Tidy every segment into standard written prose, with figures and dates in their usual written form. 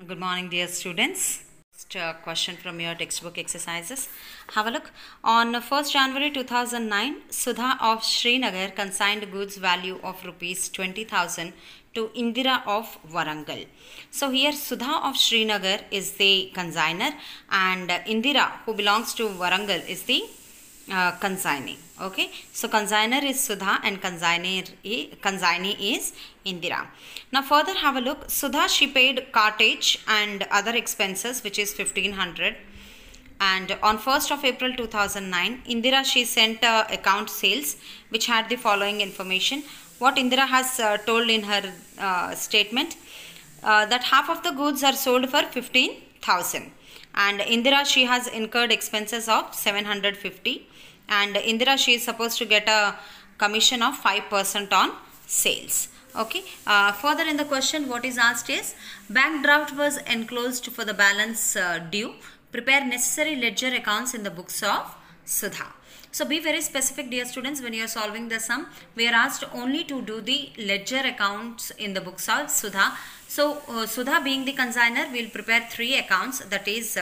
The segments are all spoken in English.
Good morning, dear students. First question from your textbook exercises. Have a look. On 1st January 2009, Sudha of Srinagar consigned goods value of rupees 20,000 to Indira of Warangal. So here Sudha of Srinagar is the consignor and Indira, who belongs to Warangal, is the consignee. Okay, so consignor is Sudha and consignee is Indira. Now further have a look. Sudha, she paid cartage and other expenses, which is 1500, and on 1st of April 2009, Indira, she sent account sales which had the following information. What Indira has told in her statement, that half of the goods are sold for 15,000 and Indira, she has incurred expenses of 750, and Indira, she is supposed to get a commission of 5% on sales. Okay. Further in the question, what is asked is, bank draft was enclosed for the balance due. Prepare necessary ledger accounts in the books of Sudha. So be very specific, dear students, when you are solving the sum. We are asked only to do the ledger accounts in the books of Sudha. So Sudha, being the consignor, will prepare 3 accounts, that is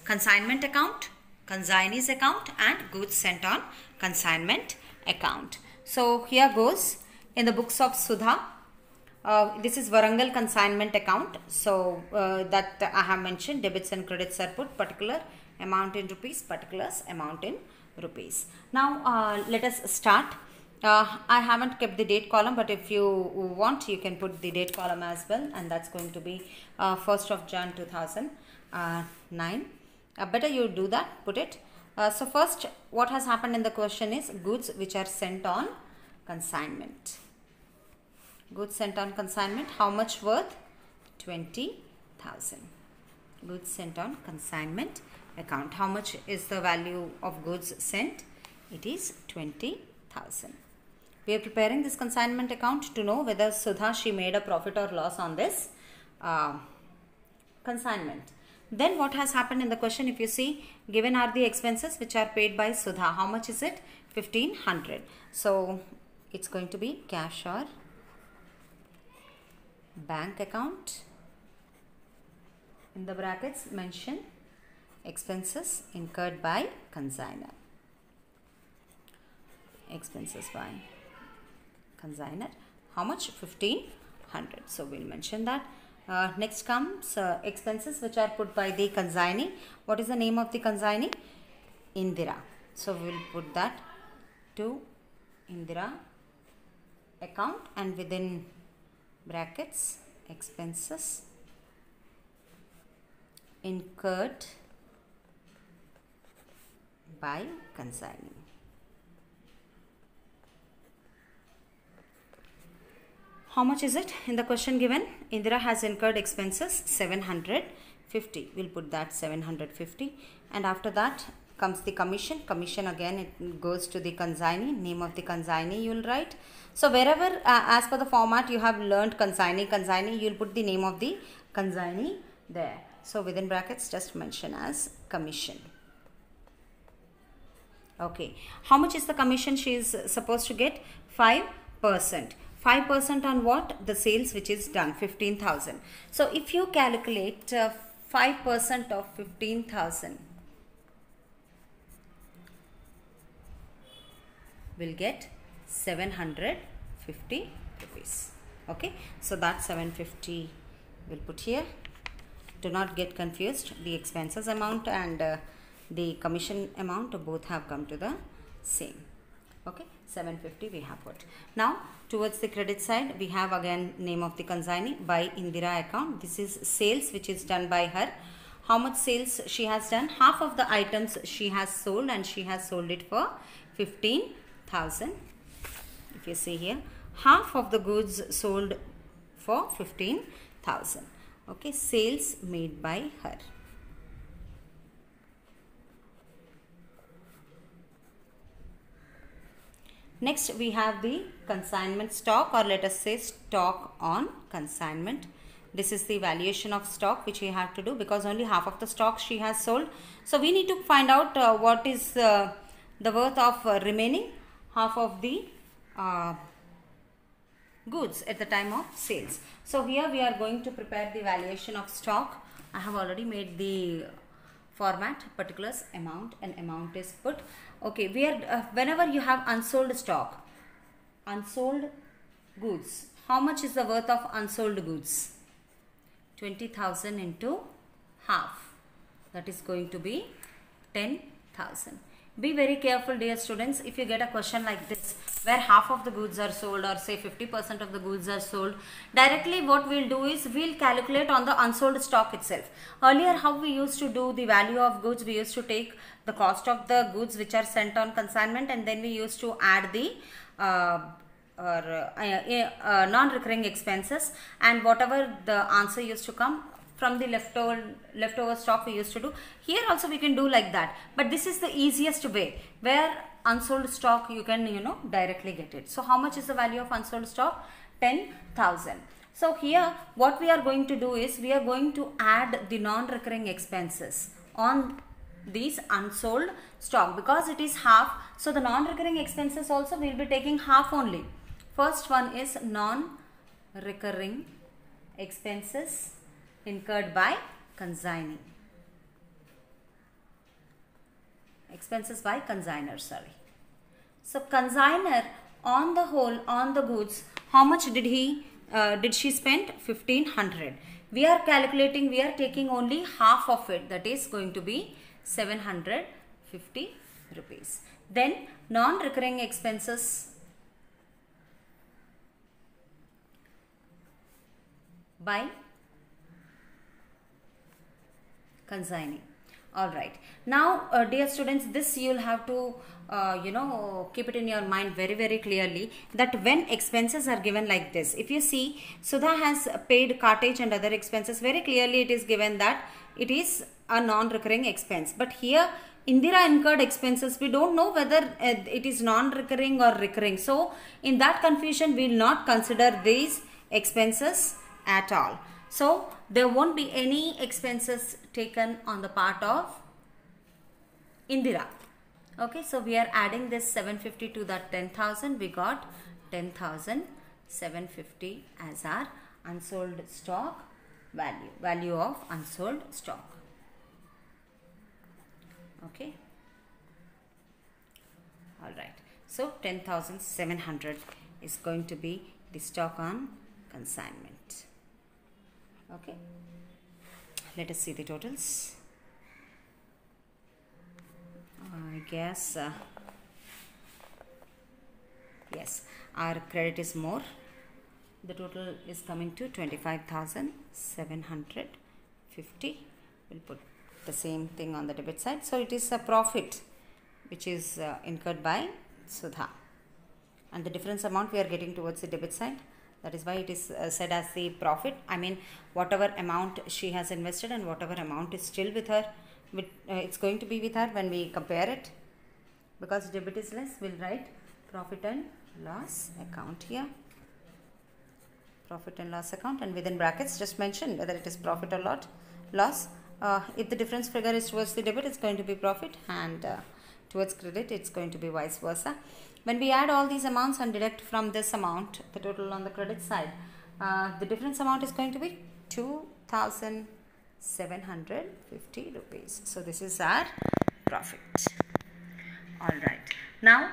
consignment account, consignee's account, and goods sent on consignment account. So here goes in the books of Sudha. This is Warangal consignment account. So that I have mentioned, debits and credits are put, particular amount in rupees, particulars amount in rupees. Now let us start. I haven't kept the date column, but if you want, you can put the date column as well, and that's going to be 1st of Jan 2009. Better you do that, put it. So first, what has happened in the question is goods which are sent on consignment. Goods sent on consignment, how much worth? 20,000. Goods sent on consignment account. How much is the value of goods sent? It is 20,000. We are preparing this consignment account to know whether Sudha, she made a profit or loss on this consignment. Then what has happened in the question, if you see, given are the expenses which are paid by Sudha. How much is it? 1500. So it's going to be cash or bank account. In the brackets mention expenses incurred by consignor. Expenses by consignor. How much? 1500. So we'll mention that. Next comes expenses which are put by the consignee. What is the name of the consignee? Indira. So we'll put that to Indira account, and within brackets expenses incurred by consignee. How much is it in the question given? Indira has incurred expenses 750. We'll put that 750, and after that comes the commission. Commission, again it goes to the consignee. Name of the consignee you will write. So wherever as per the format you have learned consignee, you will put the name of the consignee there. So within brackets just mention as commission. Okay. How much is the commission she is supposed to get? 5%. 5% on what? The sales which is done, 15,000. So if you calculate 5% of 15,000, will get 750 rupees. Okay, so that 750 will put here. Do not get confused. The expenses amount and the commission amount both have come to the same. Okay, 750 we have put. Now towards the credit side, we have again name of the consignee by Indira account. This is sales which is done by her. How much sales she has done? Half of the items she has sold, and she has sold it for 15,000. If you see here, half of the goods sold for 15,000. Okay, sales made by her. Next we have the consignment stock, or let us say stock on consignment. This is the valuation of stock which we have to do, because only half of the stock she has sold. So we need to find out what is the worth of remaining half of the goods at the time of sales. So here we are going to prepare the valuation of stock. I have already made the format, particulars, amount, and amount is put. Okay, we are whenever you have unsold stock, unsold goods, how much is the worth of unsold goods? 20,000 into half, that is going to be 10,000. Be very careful, dear students, if you get a question like this where half of the goods are sold, or say 50% of the goods are sold, directly what we'll do is we'll calculate on the unsold stock itself. Earlier, how we used to do the value of goods, we used to take the cost of the goods which are sent on consignment, and then we used to add the non-recurring expenses, and whatever the answer used to come from the leftover stock we used to do. Here also we can do like that, but this is the easiest way where unsold stock you can directly get it. So how much is the value of unsold stock? 10,000. So here what we are going to do is we are going to add the non-recurring expenses on these unsold stock, because it is half. So the non-recurring expenses also we will be taking half only. First one is non-recurring expenses incurred by consignee. Expenses by consignor, sorry. So consignor on the whole, on the goods, how much did she spend? 1,500. We are calculating, we are taking only half of it, that is going to be 750 rupees. Then non-recurring expenses by consignee. Alright, now dear students, this you will have to keep it in your mind very, very clearly, that when expenses are given like this, if you see Sudha has paid cartage and other expenses, very clearly it is given that it is a non-recurring expense. But here Indira incurred expenses, we don't know whether it is non-recurring or recurring. So in that confusion we will not consider these expenses at all. So there won't be any expenses taken on the part of Indira. Okay, so we are adding this 750 to that 10,000. We got 10,750 as our unsold stock value of unsold stock. Okay. Alright. So 10,700 is going to be the stock on consignment. Okay, let us see the totals. I guess yes, our credit is more. The total is coming to 25,750. We'll put the same thing on the debit side. So it is a profit which is incurred by Sudha, and the difference amount we are getting towards the debit side. That is why it is said as the profit. I mean, whatever amount she has invested and whatever amount is still with her, it's going to be with her when we compare it. Because debit is less, we'll write profit and loss account here. Profit and loss account, and within brackets just mention whether it is profit or loss. If the difference figure is towards the debit, it's going to be profit, and towards credit, it's going to be vice versa. When we add all these amounts and deduct from this amount the total on the credit side, the difference amount is going to be 2,750 rupees. So this is our profit. Alright, now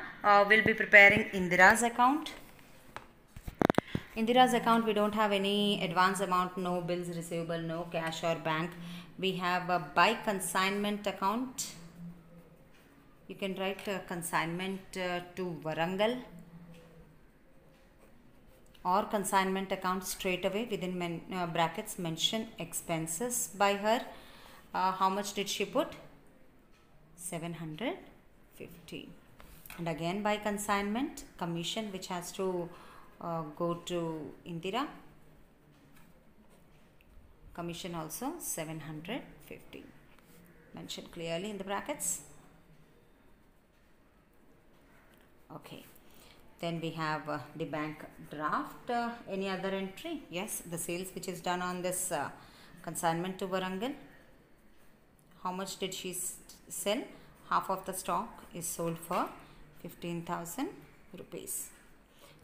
we'll be preparing Indira's account. Indira's account, we don't have any advance amount, no bills receivable, no cash or bank. We have a by consignment account. You can write consignment to Warangal, or consignment account straight away. Within brackets mention expenses by her. How much did she put? 750. And again by consignment, commission which has to go to Indira. Commission also 750. Mention clearly in the brackets. Okay, then we have the bank draft. Any other entry? Yes, the sales which is done on this consignment to Warangal. How much did she sell? Half of the stock is sold for 15,000 rupees.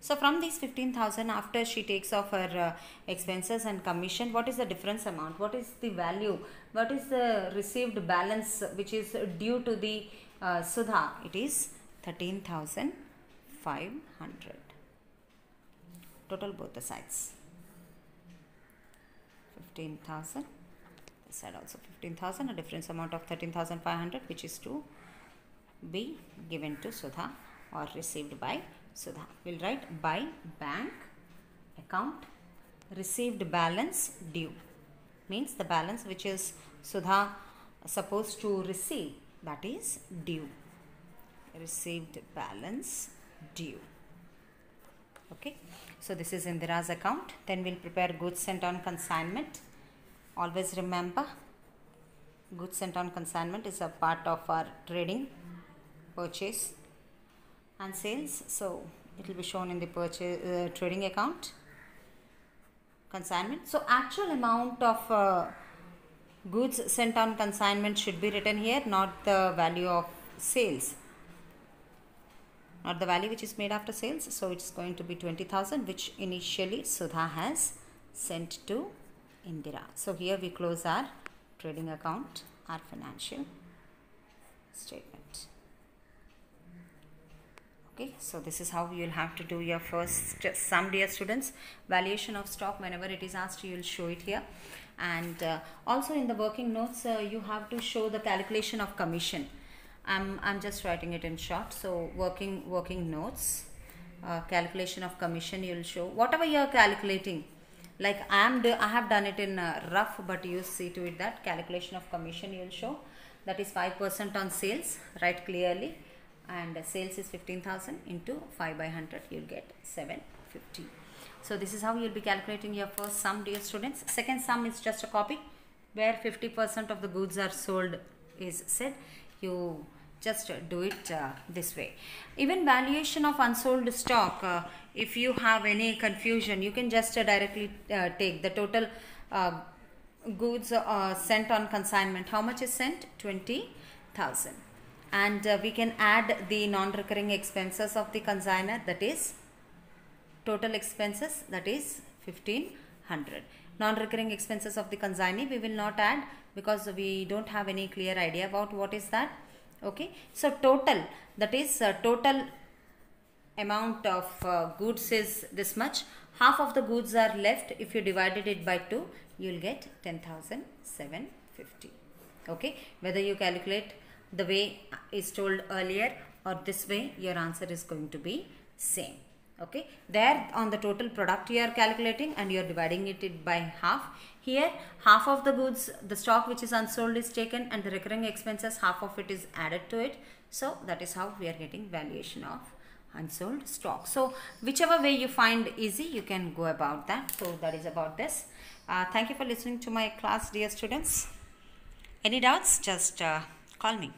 So from these 15,000, after she takes off her expenses and commission, what is the difference amount? What is the value? What is the received balance which is due to the Sudha? It is 13,500. Total both the sides. 15,000. This side also 15,000. A difference amount of 13,500, which is to be given to Sudha or received by Sudha. We'll write by bank account received balance due. Means the balance which is Sudha supposed to receive, that is due. Received balance due. Okay. So this is Indira's account. Then we'll prepare goods sent on consignment. Always remember, goods sent on consignment is a part of our trading, purchase and sales. So it will be shown in the purchase trading account, consignment. So actual amount of goods sent on consignment should be written here, not the value of sales, not the value which is made after sales. So it's going to be 20,000, which initially Sudha has sent to Indira. So here we close our trading account, our financial statement. Okay, so this is how you will have to do your first sum, dear students. Valuation of stock, whenever it is asked, you will show it here. And also in the working notes, you have to show the calculation of commission. I'm just writing it in short. So working notes, calculation of commission, you will show whatever you are calculating. Like I have done it in rough, but you see to it that calculation of commission you will show. That is 5% on sales, write clearly. And sales is 15,000 into 5 by 100, you will get 750. So this is how you will be calculating your first sum, dear students. Second sum is just a copy where 50% of the goods are sold is said. You just do it this way. Even valuation of unsold stock, if you have any confusion, you can just directly take the total goods sent on consignment. How much is sent? 20,000. And we can add the non-recurring expenses of the consignor, that is total expenses, that is 1,500. Non-recurring expenses of the consignee we will not add because we don't have any clear idea about what is that. Okay, so total, that is total amount of goods is this much. Half of the goods are left. If you divided it by 2, you will get 10,750. Okay, whether you calculate the way is told earlier or this way, your answer is going to be same. Okay, there on the total product you are calculating and you are dividing it by half. Here half of the goods, the stock which is unsold is taken, and the recurring expenses, half of it is added to it. So that is how we are getting valuation of unsold stock. So whichever way you find easy, you can go about that. So that is about this. Thank you for listening to my class, dear students. Any doubts, just call me.